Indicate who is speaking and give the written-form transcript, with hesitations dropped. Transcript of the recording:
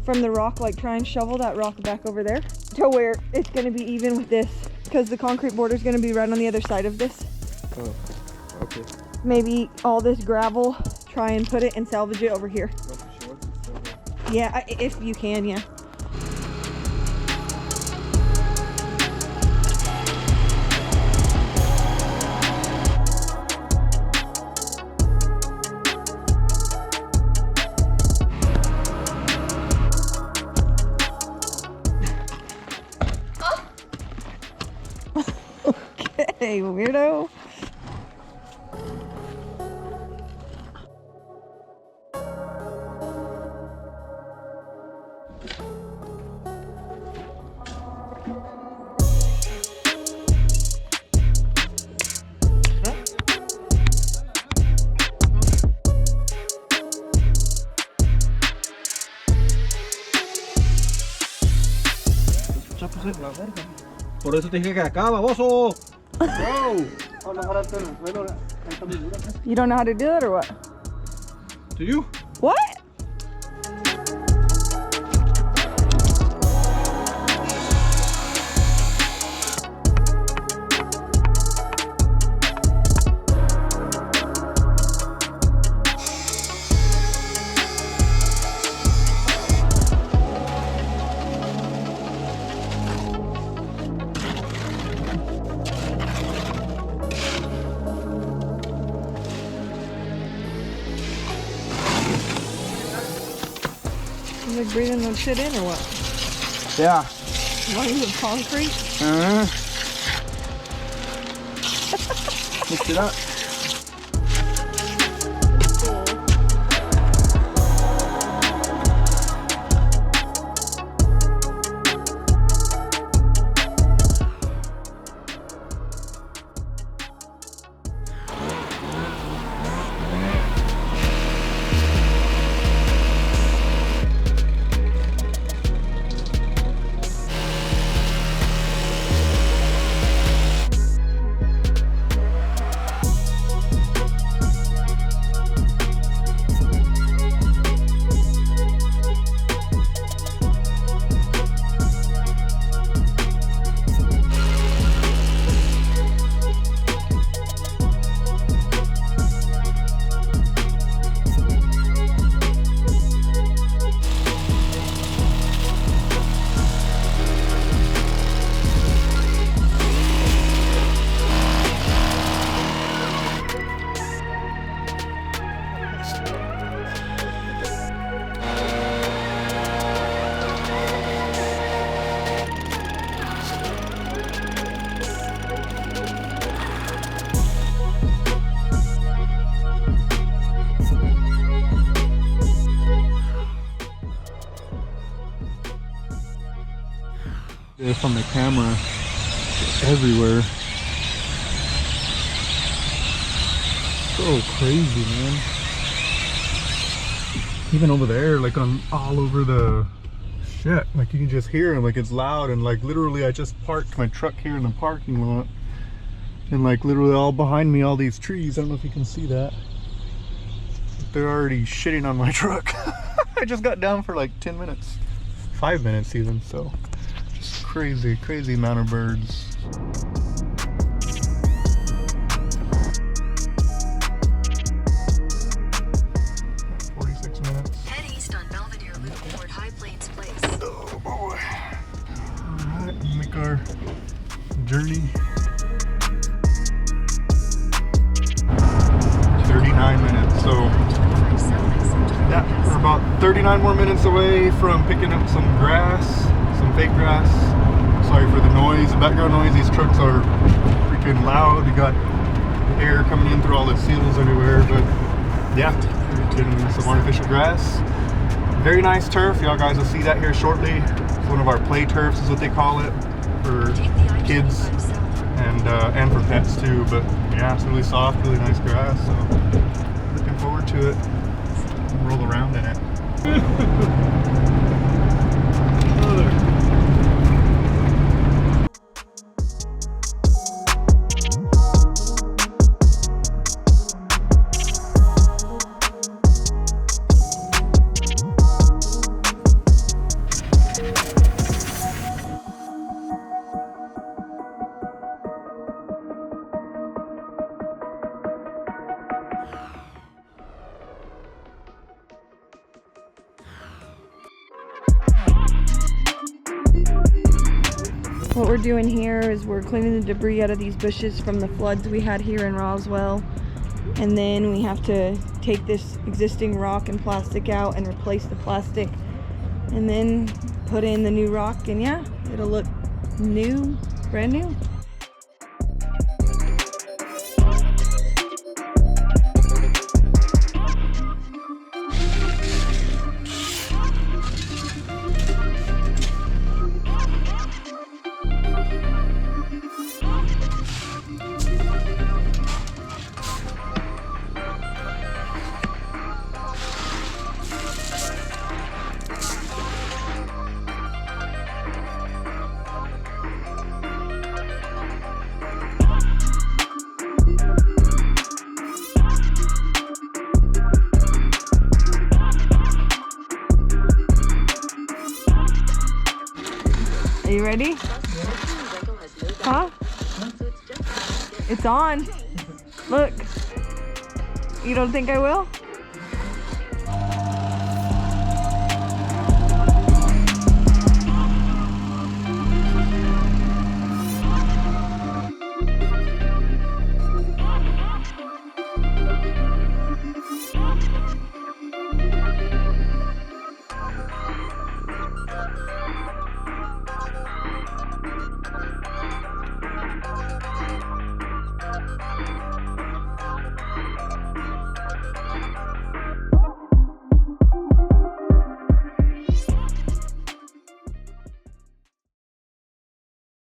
Speaker 1: from the rock, like try and shovel that rock back over there to where it's going to be even with this, because the concrete border is going to be right on the other side of this.
Speaker 2: Oh, okay.
Speaker 1: Maybe all this gravel, try and put it and salvage it over here. Yeah, if you can, yeah. Okay, weirdo.
Speaker 2: Por eso te dije que acá, baboso.
Speaker 1: You don't know how to do it or what?
Speaker 2: Do you?
Speaker 1: What? You like breathing that shit in or what?
Speaker 2: Yeah.
Speaker 1: Lines of concrete?
Speaker 2: Mix it up. This on the camera, it's everywhere. So crazy, man. Even over there, like on all over the shit, like you can just hear them, like it's loud, and like literally I just parked my truck here in the parking lot, and like literally all behind me, all these trees, I don't know if you can see that. They're already shitting on my truck. I just got down for like 10 minutes, 5 minutes even, so. Crazy, crazy amount of birds.
Speaker 3: Head east on Belvedere Loop toward High Plains Place.
Speaker 2: Oh boy. Alright, make our journey. 39 minutes, so yeah, we're about 39 more minutes away from picking up some grass, some fake grass. Sorry for the noise, the background noise. These trucks are freaking loud. You got air coming in through all the seals everywhere, but yeah, getting some artificial grass. Very nice turf. Y'all guys will see that here shortly. It's one of our play turfs is what they call it, for kids and for pets too. But yeah, it's really soft, really nice grass. So looking forward to it. Roll around in it.
Speaker 1: What we're doing here is we're cleaning the debris out of these bushes from the floods we had here in Roswell. And then we have to take this existing rock and plastic out and replace the plastic. And then put in the new rock, and yeah, it'll look new, brand new. Are you ready? Huh? It's on. Look. You don't think I will?